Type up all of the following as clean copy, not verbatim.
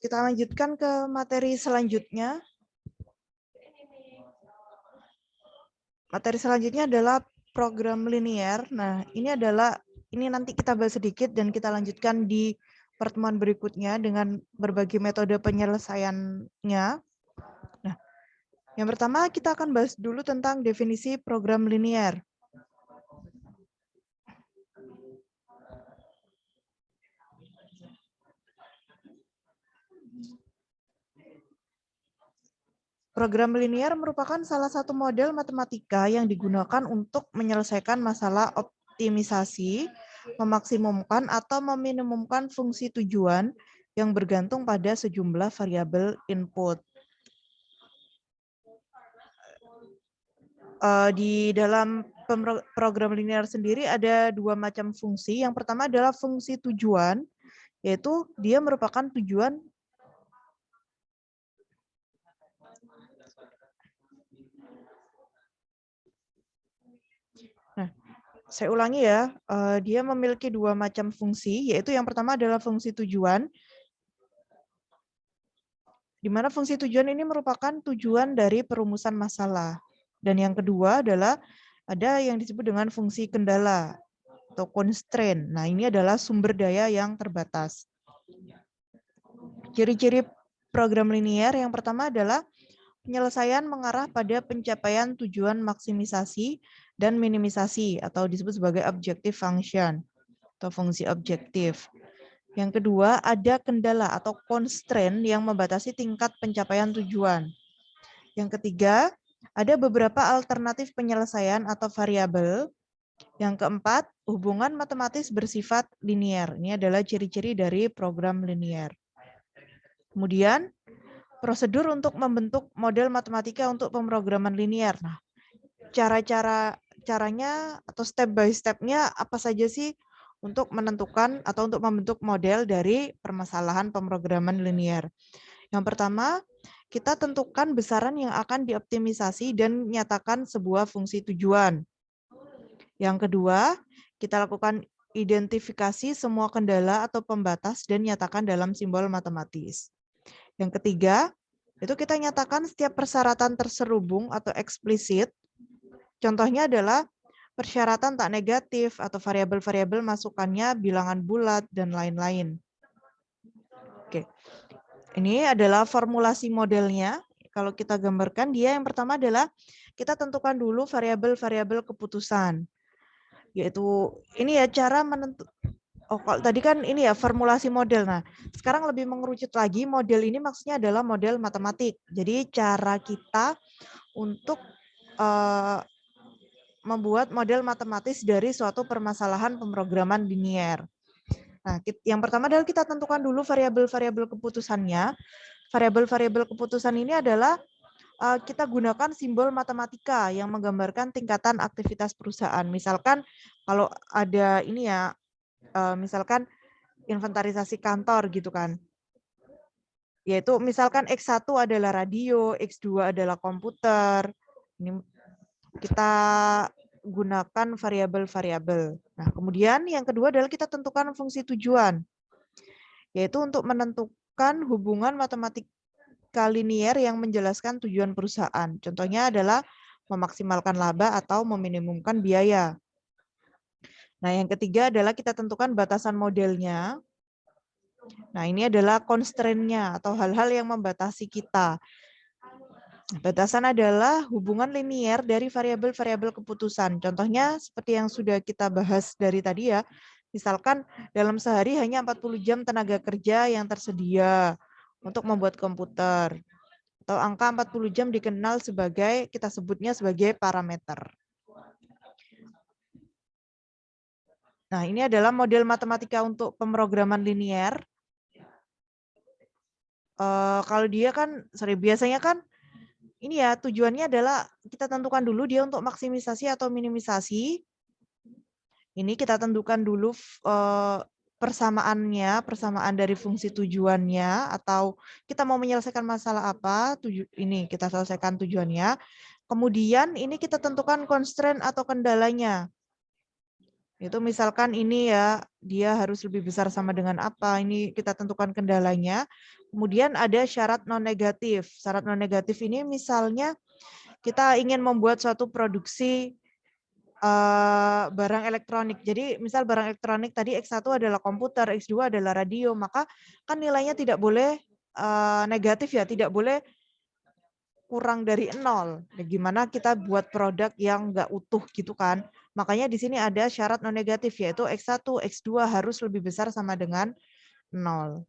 kita lanjutkan ke materi selanjutnya. Materi selanjutnya adalah program linear. Nah, ini nanti kita bahas sedikit dan kita lanjutkan di pertemuan berikutnya dengan berbagai metode penyelesaiannya. Nah, yang pertama kita akan bahas dulu tentang definisi program linear. Program linear merupakan salah satu model matematika yang digunakan untuk menyelesaikan masalah optimisasi, memaksimumkan atau meminimumkan fungsi tujuan yang bergantung pada sejumlah variabel input. Di dalam program linear sendiri ada dua macam fungsi. Yang pertama adalah fungsi tujuan, yaitu dia merupakan tujuan saya ulangi ya, dia memiliki dua macam fungsi, yaitu yang pertama adalah fungsi tujuan, di mana fungsi tujuan ini merupakan tujuan dari perumusan masalah. Dan yang kedua adalah ada yang disebut dengan fungsi kendala atau constraint. Nah, ini adalah sumber daya yang terbatas. Ciri-ciri program linear yang pertama adalah penyelesaian mengarah pada pencapaian tujuan maksimisasi dan minimisasi atau disebut sebagai objective function atau fungsi objektif. Yang kedua, ada kendala atau constraint yang membatasi tingkat pencapaian tujuan. Yang ketiga, ada beberapa alternatif penyelesaian atau variabel. Yang keempat, hubungan matematis bersifat linear. Ini adalah ciri-ciri dari program linear. Kemudian, prosedur untuk membentuk model matematika untuk pemrograman linear. Nah, caranya atau step by step-nya apa saja sih untuk menentukan atau untuk membentuk model dari permasalahan pemrograman linear. Yang pertama, kita tentukan besaran yang akan dioptimisasi dan nyatakan sebuah fungsi tujuan. Yang kedua, kita lakukan identifikasi semua kendala atau pembatas dan nyatakan dalam simbol matematis. Yang ketiga, itu kita nyatakan setiap persyaratan terselubung atau eksplisit. Contohnya adalah persyaratan tak negatif atau variabel-variabel masukannya bilangan bulat dan lain-lain. Oke. Ini adalah formulasi modelnya. Kalau kita gambarkan dia yang pertama adalah kita tentukan dulu variabel-variabel keputusan. Yaitu ini ya cara menentukan. Oh, kalau tadi kan ini ya formulasi model. Nah, sekarang lebih mengerucut lagi, model ini maksudnya adalah model matematik. Jadi cara kita untuk membuat model matematis dari suatu permasalahan pemrograman linear. Nah, yang pertama adalah kita tentukan dulu variabel-variabel keputusannya. Variabel-variabel keputusan ini adalah kita gunakan simbol matematika yang menggambarkan tingkatan aktivitas perusahaan. Misalkan kalau ada ini ya, misalkan inventarisasi kantor gitu kan. Yaitu misalkan X1 adalah radio, X2 adalah komputer. Ini kita gunakan variabel-variabel. Nah, kemudian yang kedua adalah kita tentukan fungsi tujuan. Yaitu untuk menentukan hubungan matematika linear yang menjelaskan tujuan perusahaan. Contohnya adalah memaksimalkan laba atau meminimumkan biaya. Nah, yang ketiga adalah kita tentukan batasan modelnya. Nah, ini adalah constraint-nya atau hal-hal yang membatasi kita. Batasan adalah hubungan linear dari variabel-variabel keputusan. Contohnya seperti yang sudah kita bahas dari tadi ya. Misalkan dalam sehari hanya 40 jam tenaga kerja yang tersedia untuk membuat komputer. Atau angka 40 jam dikenal sebagai, kita sebutnya sebagai parameter. Nah, ini adalah model matematika untuk pemrograman linear. Kalau dia kan, biasanya kan ini ya tujuannya adalah kita tentukan dulu dia untuk maksimisasi atau minimisasi. Ini kita tentukan dulu persamaan dari fungsi tujuannya atau kita mau menyelesaikan masalah apa, ini kita selesaikan tujuannya. Kemudian ini kita tentukan constraint atau kendalanya. Itu misalkan ini ya, dia harus lebih besar sama dengan apa, ini kita tentukan kendalanya. Kemudian ada syarat non-negatif. Syarat non-negatif ini misalnya kita ingin membuat suatu produksi barang elektronik. Jadi misal barang elektronik tadi X1 adalah komputer, X2 adalah radio, maka kan nilainya tidak boleh negatif ya, tidak boleh kurang dari 0. Nah, gimana kita buat produk yang nggak utuh gitu kan. Makanya di sini ada syarat non-negatif, yaitu X1, X2 harus lebih besar sama dengan 0.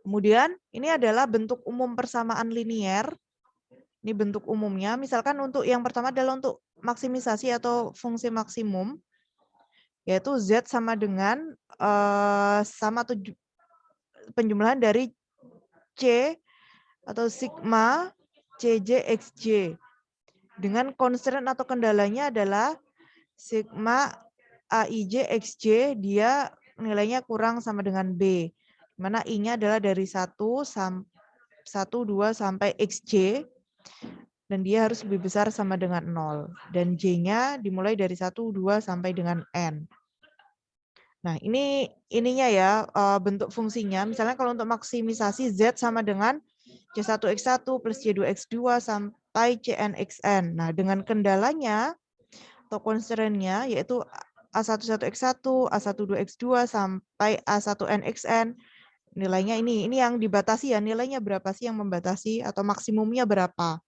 Kemudian ini adalah bentuk umum persamaan linier. Ini bentuk umumnya. Misalkan untuk yang pertama adalah untuk maksimisasi atau fungsi maksimum, yaitu Z sama dengan penjumlahan dari C atau sigma CJ XJ. Dengan constraint atau kendalanya adalah sigma AIJ XJ, dia nilainya kurang sama dengan B. Mana I-nya adalah dari 1, 2 sampai XJ, dan dia harus lebih besar sama dengan 0. Dan J-nya dimulai dari 1, 2, sampai dengan N. Nah, ininya ya, bentuk fungsinya. Misalnya kalau untuk maksimisasi Z sama dengan C1X1 plus C2X2 sampai CNXN. Nah, dengan kendalanya atau constraint-nya yaitu A11X1, A12X2 sampai A1NXN. Nilainya ini yang dibatasi ya, nilainya berapa sih yang membatasi atau maksimumnya berapa.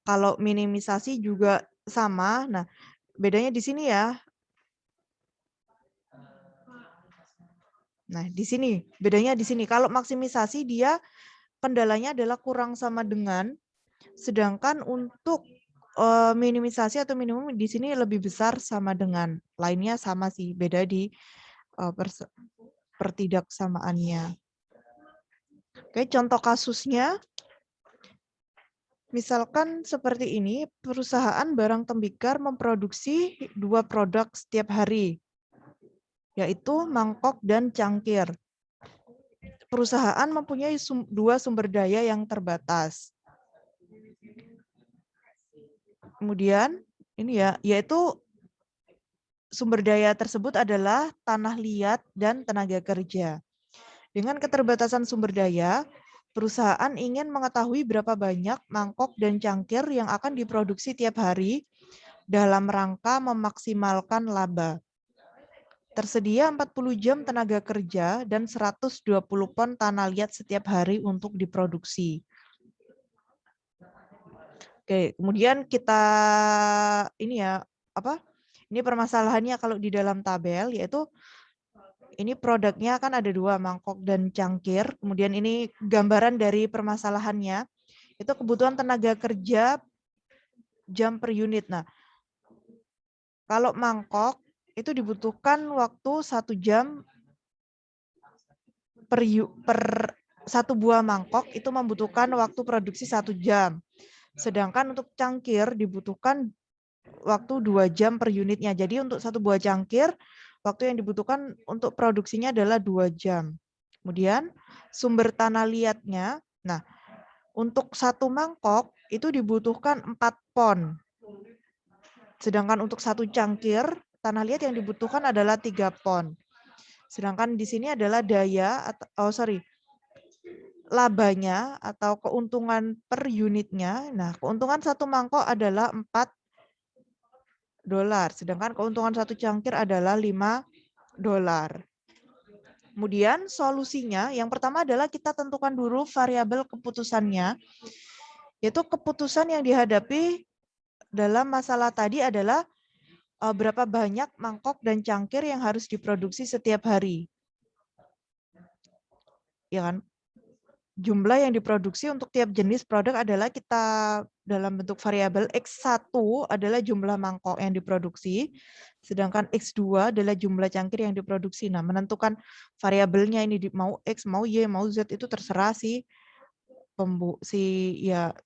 Kalau minimisasi juga sama. Nah, bedanya di sini ya. Nah, di sini bedanya di sini. Kalau maksimisasi dia kendalanya adalah kurang sama dengan, sedangkan untuk minimisasi atau minimum di sini lebih besar sama dengan. Lainnya sama sih, beda di pertidaksamaannya. Oke, contoh kasusnya misalkan seperti ini, perusahaan barang tembikar memproduksi 2 produk setiap hari, yaitu mangkok dan cangkir. Perusahaan mempunyai 2 sumber daya yang terbatas. Kemudian ini ya, yaitu sumber daya tersebut adalah tanah liat dan tenaga kerja. Dengan keterbatasan sumber daya, perusahaan ingin mengetahui berapa banyak mangkok dan cangkir yang akan diproduksi tiap hari dalam rangka memaksimalkan laba. Tersedia 40 jam tenaga kerja dan 120 pon tanah liat setiap hari untuk diproduksi. Oke, kemudian kita ini ya, apa? Ini permasalahannya kalau di dalam tabel, yaitu ini produknya kan ada 2, mangkok dan cangkir. Kemudian ini gambaran dari permasalahannya. Itu kebutuhan tenaga kerja jam per unit. Nah, kalau mangkok itu dibutuhkan waktu 1 jam per 1 buah mangkok itu membutuhkan waktu produksi 1 jam. Sedangkan untuk cangkir dibutuhkan waktu 2 jam per unitnya. Jadi untuk 1 buah cangkir, waktu yang dibutuhkan untuk produksinya adalah 2 jam. Kemudian sumber tanah liatnya, nah untuk 1 mangkok itu dibutuhkan 4 pon. Sedangkan untuk 1 cangkir, tanah liat yang dibutuhkan adalah 3 pon. Sedangkan di sini adalah labanya atau keuntungan per unitnya. Nah, keuntungan 1 mangkok adalah $4. Sedangkan keuntungan 1 cangkir adalah $5. Kemudian solusinya, yang pertama adalah kita tentukan dulu variabel keputusannya, yaitu keputusan yang dihadapi dalam masalah tadi adalah berapa banyak mangkok dan cangkir yang harus diproduksi setiap hari. Ya kan? Jumlah yang diproduksi untuk tiap jenis produk adalah kita dalam bentuk variabel X1 adalah jumlah mangkok yang diproduksi, sedangkan X2 adalah jumlah cangkir yang diproduksi. Nah, menentukan variabelnya ini mau X, mau Y, mau Z itu terserah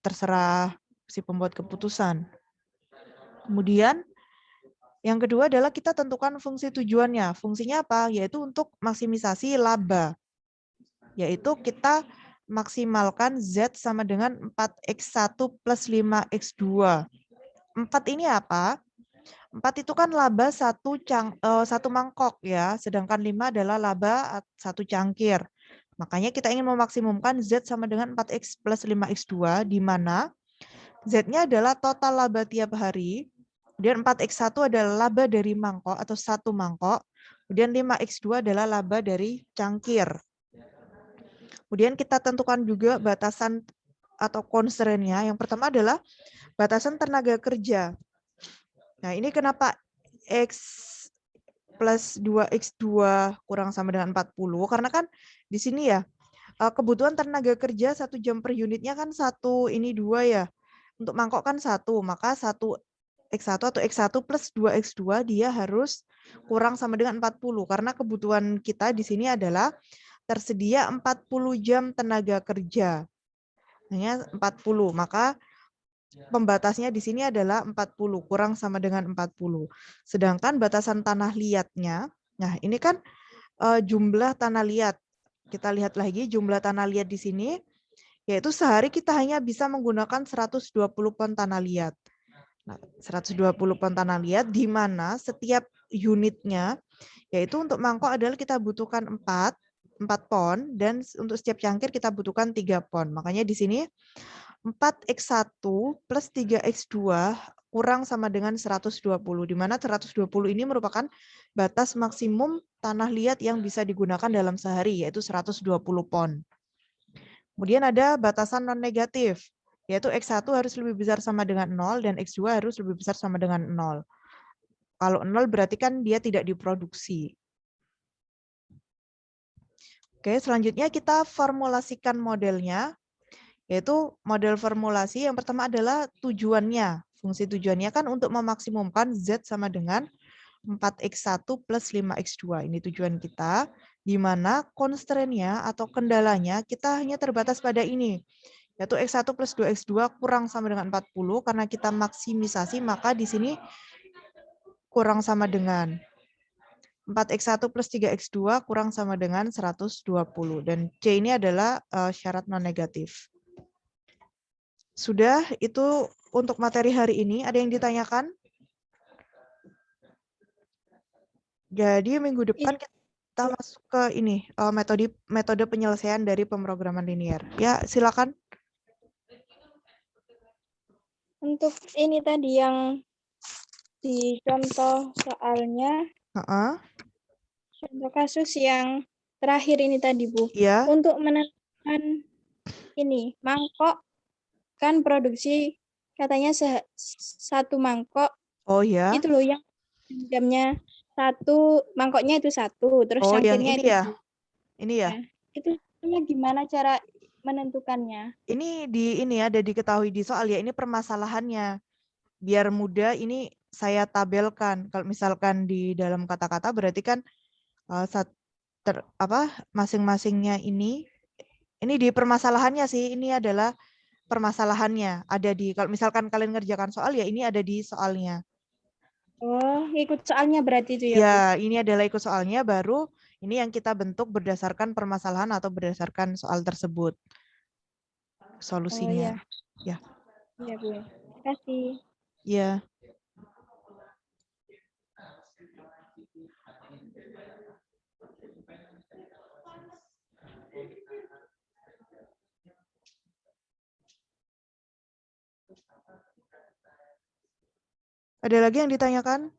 terserah si pembuat keputusan. Kemudian yang kedua adalah kita tentukan fungsi tujuannya. Fungsinya apa? Yaitu untuk maksimisasi laba. Yaitu kita maksimalkan Z sama dengan 4X1 plus 5X2. 4 ini apa? 4 itu kan laba satu mangkok ya, sedangkan 5 adalah laba satu cangkir. Makanya kita ingin memaksimumkan Z sama dengan 4X plus 5X2, di mana Z-nya adalah total laba tiap hari, kemudian 4X1 adalah laba dari mangkok atau satu mangkok, kemudian 5X2 adalah laba dari cangkir. Kemudian kita tentukan juga batasan atau constraint-nya. Yang pertama adalah batasan tenaga kerja. Nah, ini kenapa X plus 2X2 kurang sama dengan 40? Karena kan di sini ya, kebutuhan tenaga kerja 1 jam per unitnya kan 1, ini 2 ya. Untuk mangkok kan 1, maka 1X1 atau X1 plus 2X2 dia harus kurang sama dengan 40. Karena kebutuhan kita di sini adalah tersedia 40 jam tenaga kerja. Hanya 40, maka pembatasnya di sini adalah 40, kurang sama dengan 40. Sedangkan batasan tanah liatnya, nah ini kan jumlah tanah liat. Kita lihat lagi jumlah tanah liat di sini, yaitu sehari kita hanya bisa menggunakan 120 pon tanah liat. Nah, 120 pon tanah liat di mana setiap unitnya, yaitu untuk mangkok adalah kita butuhkan 4 pon, dan untuk setiap cangkir kita butuhkan 3 pon. Makanya di sini 4X1 plus 3X2 kurang sama dengan 120, di mana 120 ini merupakan batas maksimum tanah liat yang bisa digunakan dalam sehari, yaitu 120 pon. Kemudian ada batasan non-negatif, yaitu X1 harus lebih besar sama dengan 0 dan X2 harus lebih besar sama dengan 0. Kalau 0 berarti kan dia tidak diproduksi. Oke, selanjutnya kita formulasikan modelnya. Yaitu model formulasi yang pertama adalah tujuannya. Fungsi tujuannya kan untuk memaksimumkan Z sama dengan 4X1 plus 5X2. Ini tujuan kita, di mana constraint-nya atau kendalanya kita hanya terbatas pada ini, yaitu X1 plus 2X2 kurang sama dengan 40, karena kita maksimisasi, maka di sini kurang sama dengan 4X1 plus 3X2 kurang sama dengan 120. Dan C ini adalah syarat non-negatif. Sudah, itu untuk materi hari ini. Ada yang ditanyakan? Jadi minggu depan kita masuk ke ini, metode penyelesaian dari pemrograman linear. Ya, silakan. Untuk ini tadi yang di contoh soalnya, contoh kasus yang terakhir ini tadi, Bu. Iya. Untuk menentukan ini, mangkok kan produksi katanya satu mangkok. Oh ya. Itu loh yang jamnya satu, mangkoknya itu satu, terus cangkirnya yang ini itu ya. Ini ya. Itu gimana cara menentukannya? Ini ada diketahui di soal ya, ini permasalahannya. Biar mudah ini saya tabelkan. Kalau misalkan di dalam kata-kata berarti kan masing-masingnya ini di permasalahannya sih, ini adalah permasalahannya. Ada di, kalau misalkan kalian ngerjakan soal ya ini ada di soalnya. Oh, ikut soalnya berarti itu ya, Bu? Ya, ini adalah ikut soalnya, baru ini yang kita bentuk berdasarkan permasalahan atau berdasarkan soal tersebut. Solusinya. Oh, iya. Ya. Iya, Bu. Terima kasih. Ya. Ada lagi yang ditanyakan?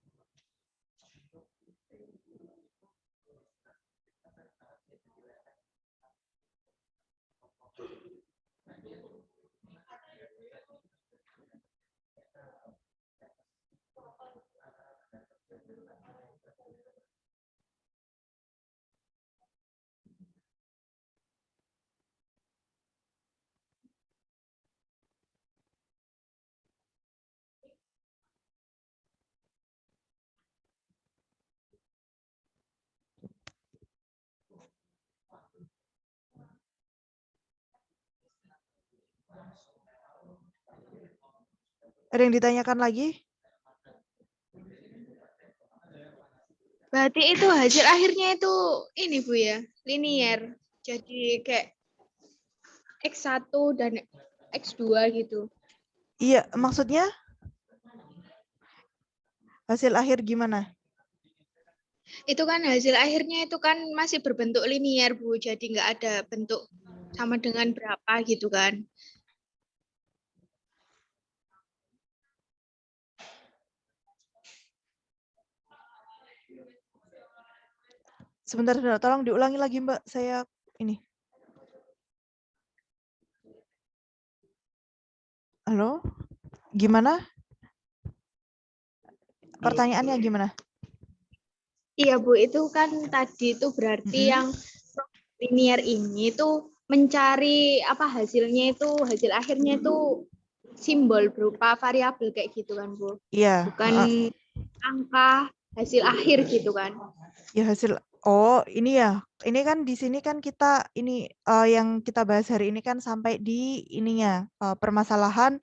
Ada yang ditanyakan lagi? Berarti itu hasil akhirnya itu ini, Bu ya, linear. Jadi kayak X1 dan X2 gitu. Iya, maksudnya? Hasil akhir gimana? Itu kan hasil akhirnya itu kan masih berbentuk linier, Bu. Jadi nggak ada bentuk sama dengan berapa gitu kan. Sebentar, tolong diulangi lagi Mbak. Saya ini. Halo? Gimana? Pertanyaannya gimana? Iya, Bu. Itu kan tadi itu berarti Mm-mm. yang linier ini tuh mencari apa hasilnya itu, hasil akhirnya itu simbol berupa variabel kayak gitu kan, Bu. Iya. Bukan angka hasil akhir gitu kan. Ya hasil. Oh ini ya. Ini kan di sini kan kita ini yang kita bahas hari ini kan sampai di ininya permasalahan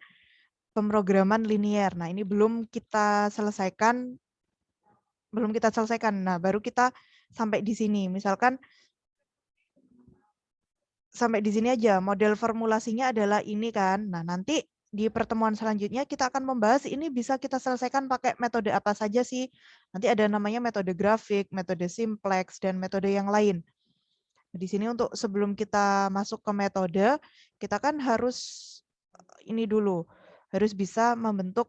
pemrograman linier. Nah ini belum kita selesaikan. Nah baru kita sampai di sini. Misalkan sampai di sini aja. Model formulasinya adalah ini kan. Nah nanti di pertemuan selanjutnya kita akan membahas ini bisa kita selesaikan pakai metode apa saja sih. Nanti ada namanya metode grafik, metode simplex, dan metode yang lain. Di sini untuk sebelum kita masuk ke metode, kita kan harus ini dulu, harus bisa membentuk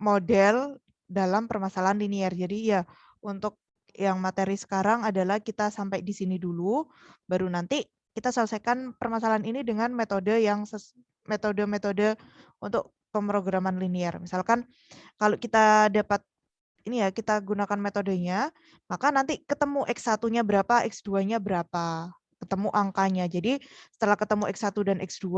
model dalam permasalahan linier. Jadi ya untuk yang materi sekarang adalah kita sampai di sini dulu, baru nanti kita selesaikan permasalahan ini dengan metode yang metode-metode untuk pemrograman linier. Misalkan kalau kita dapat ini ya, kita gunakan metodenya, maka nanti ketemu X1-nya berapa, X2-nya berapa, ketemu angkanya. Jadi setelah ketemu X1 dan X2,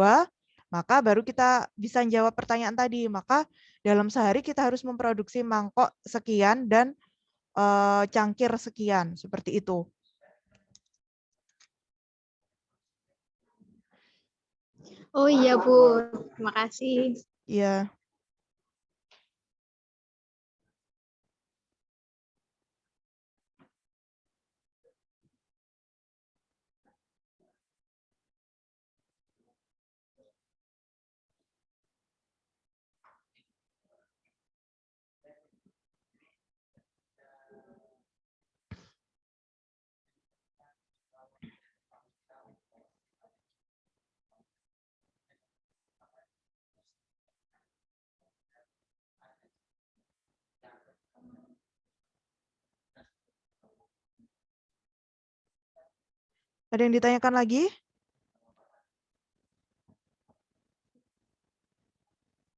maka baru kita bisa jawab pertanyaan tadi. Maka dalam sehari kita harus memproduksi mangkok sekian dan cangkir sekian, seperti itu. Oh iya, Bu. Terima kasih. Iya. Ada yang ditanyakan lagi?